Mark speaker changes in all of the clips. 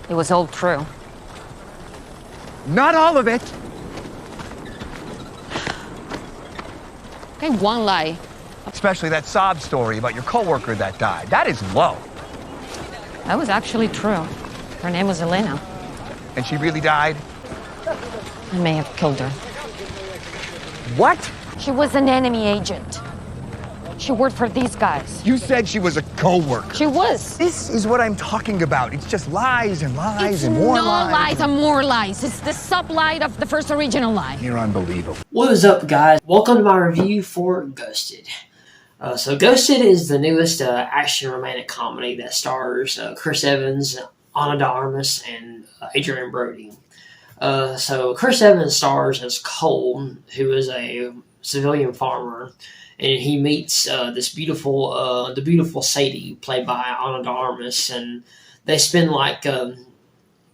Speaker 1: It was all true.
Speaker 2: Not all of it.
Speaker 1: Okay, one lie.
Speaker 2: Especially that sob story about your coworker that died. That is low.
Speaker 1: That was actually true. Her name was Elena.
Speaker 2: And she really died?
Speaker 1: I may have killed her.
Speaker 2: What?
Speaker 1: She was an enemy agent. She worked for these guys.
Speaker 2: You said she was a coworker.
Speaker 1: She was.
Speaker 2: This is what I'm talking about. It's just lies and lies
Speaker 1: It's
Speaker 2: and more
Speaker 1: no
Speaker 2: lies.
Speaker 1: lies and more lies. It's the sub-lie of the first original lie.
Speaker 2: You're unbelievable.
Speaker 3: What is up, guys? Welcome to my review for Ghosted. So Ghosted is the newest action romantic comedy that stars Chris Evans, Ana de Armas, and Adrian Brody. So Chris Evans stars as Cole, who is a civilian farmer, and he meets the beautiful Sadie, played by Ana de Armas, and they spend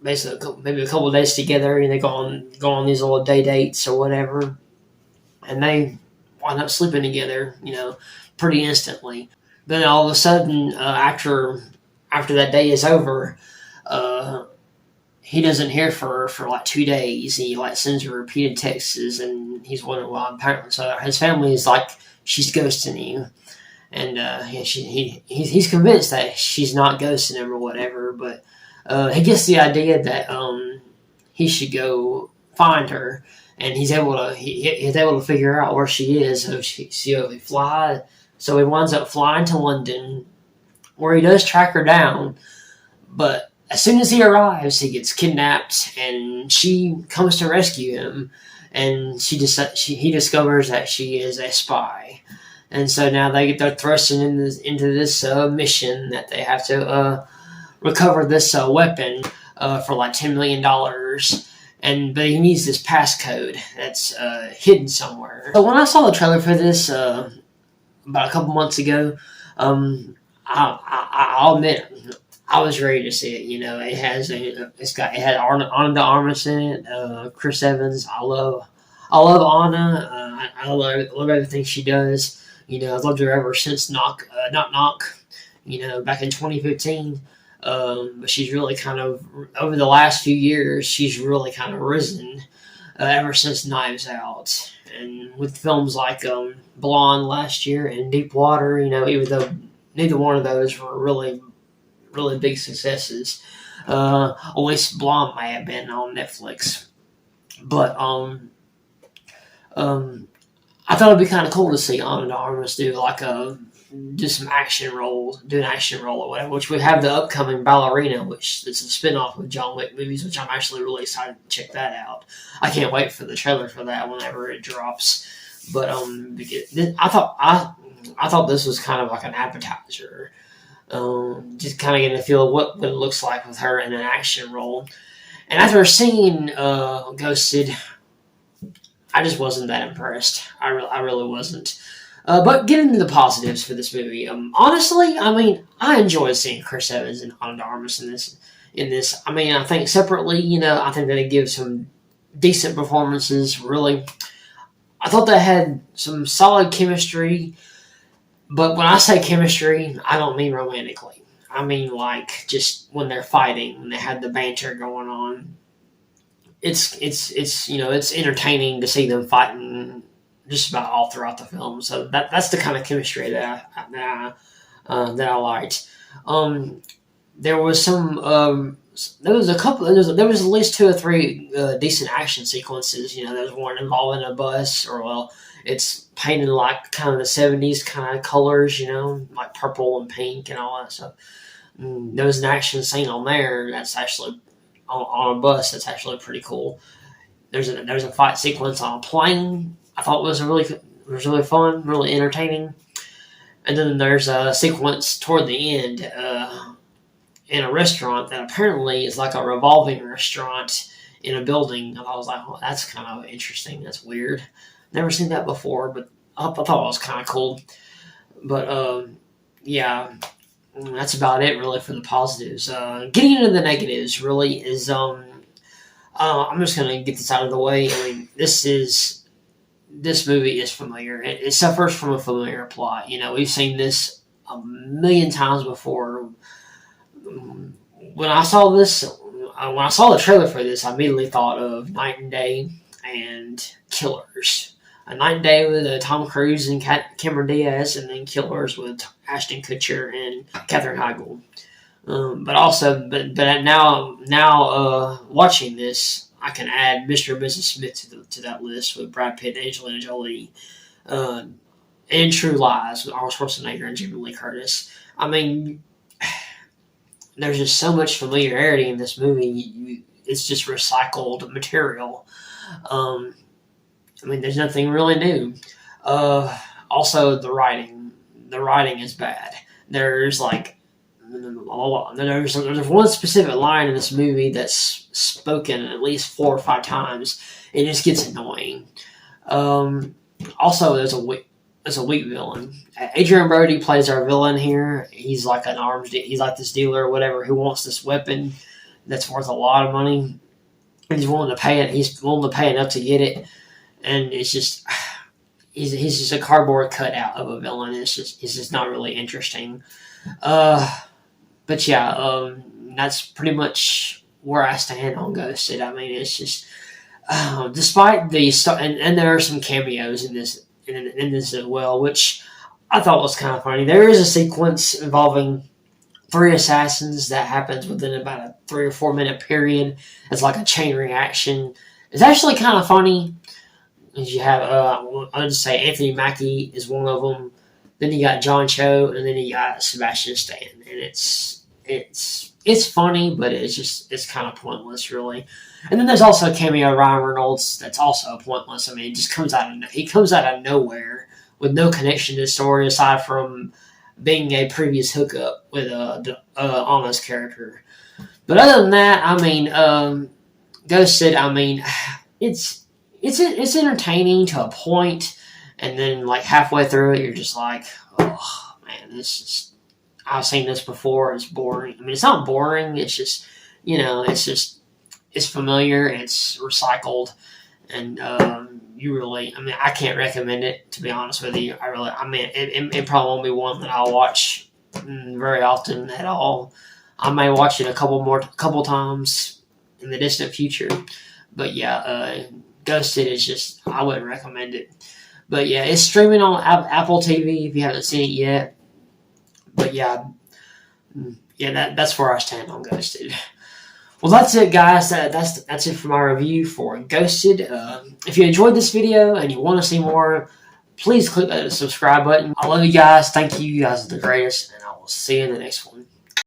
Speaker 3: basically maybe a couple of days together, and they go on these little day dates or whatever, and they wind up sleeping together, pretty instantly. Then all of a sudden, after that day is over, he doesn't hear from her for like 2 days. He sends her repeated texts, and he's wondering why. Apparently, so his family is like, she's ghosting you, and he's convinced that she's not ghosting him or whatever. But he gets the idea that he should go find her, and he's able to figure out where she is. So he winds up flying to London, where he does track her down, but as soon as he arrives, he gets kidnapped, and she comes to rescue him, and he discovers that she is a spy, and so now they're thrust into this mission that they have to recover this weapon for like $10 million, but he needs this passcode that's hidden somewhere. So when I saw the trailer for this about a couple months ago, I'll admit, I was ready to see it. It had Ana de Armas in it, Chris Evans. I love Ana. I love everything she does. I've loved her ever since Knock Knock. Back in 2015. But she's really kind of, over the last few years, she's really kind of risen ever since Knives Out, and with films like Blonde last year and Deep Water. Even though neither one of those were really big successes. At least Blonde may have been on Netflix. But I thought it'd be kind of cool to see Ana de Armas do an action role or whatever, which we have the upcoming Ballerina, which is a spinoff of John Wick movies, which I'm actually really excited to check that out. I can't wait for the trailer for that whenever it drops. But I thought this was kind of like an appetizer. Just kind of getting a feel of what it looks like with her in an action role. And after seeing Ghosted, I just wasn't that impressed. I really wasn't. But getting into the positives for this movie, honestly, I enjoyed seeing Chris Evans and Ana de Armas in this. I think separately, I think they give some decent performances. Really, I thought they had some solid chemistry. But when I say chemistry, I don't mean romantically. I mean just when they're fighting, when they had the banter going on. It's entertaining to see them fighting just about all throughout the film. So that's the kind of chemistry that I liked. There was there was at least 2 or 3 decent action sequences. There was one involving a bus, it's painted like kind of the 70s kind of colors, like purple and pink and all that stuff. There was an action scene on there that's actually on a bus that's actually pretty cool. There's a fight sequence on a plane. I thought it was really fun, really entertaining. And then there's a sequence toward the end in a restaurant that apparently is like a revolving restaurant in a building. And I was like, well, that's kind of interesting. That's weird. Never seen that before, but I thought it was kind of cool. But yeah, that's about it really for the positives. Getting into the negatives really is I'm just gonna get this out of the way. This movie is familiar. It suffers from a familiar plot. We've seen this a million times before. When I saw this when I saw the trailer for this, I immediately thought of Night and Day and Killers. A Night and Day with Tom Cruise and Cameron Diaz, and then Killers with Ashton Kutcher and Katherine Heigl. But now watching this, I can add Mr. and Mrs. Smith to that list with Brad Pitt and Angelina Jolie, and True Lies with Arnold Schwarzenegger and Jamie Lee Curtis. I mean, there's just so much familiarity in this movie. It's just recycled material. I mean, there's nothing really new. Also, the writing. The writing is bad. There's one specific line in this movie that's spoken at least 4 or 5 times. It just gets annoying. Also, there's a weak villain. Adrian Brody plays our villain here. He's like he's like this dealer or whatever who wants this weapon that's worth a lot of money. And he's willing to pay it. He's willing to pay enough to get it. And it's just, he's just a cardboard cutout of a villain. It's just not really interesting. But yeah, that's pretty much where I stand on Ghosted. I mean, it's just, despite the and there are some cameos in this as well, which I thought was kind of funny. There is a sequence involving 3 assassins that happens within about a 3 or 4 minute period. It's like a chain reaction. It's actually kind of funny. As you have, I'll just say Anthony Mackie is one of them. Then you got John Cho, and then you got Sebastian Stan, and it's funny, but it's kind of pointless, really. And then there's also a cameo of Ryan Reynolds that's also pointless. I mean, he comes out of nowhere with no connection to the story aside from being a previous hookup with Anna's character. But other than that, I mean, Ghosted. I mean, it's entertaining to a point, and then like halfway through it, you're just like, oh man, I've seen this before. It's boring. I mean, it's not boring. It's just, it's familiar. It's recycled, and I can't recommend it, to be honest with you. It probably won't be one that I'll watch very often at all. I may watch it a couple times in the distant future, but yeah, Ghosted is just, I wouldn't recommend it. But yeah, it's streaming on Apple TV if you haven't seen it yet. But yeah, that's where I stand on Ghosted. Well, that's it, guys. That's it for my review for Ghosted. If you enjoyed this video and you want to see more, please click that subscribe button. I love you guys. Thank you. You guys are the greatest, and I will see you in the next one.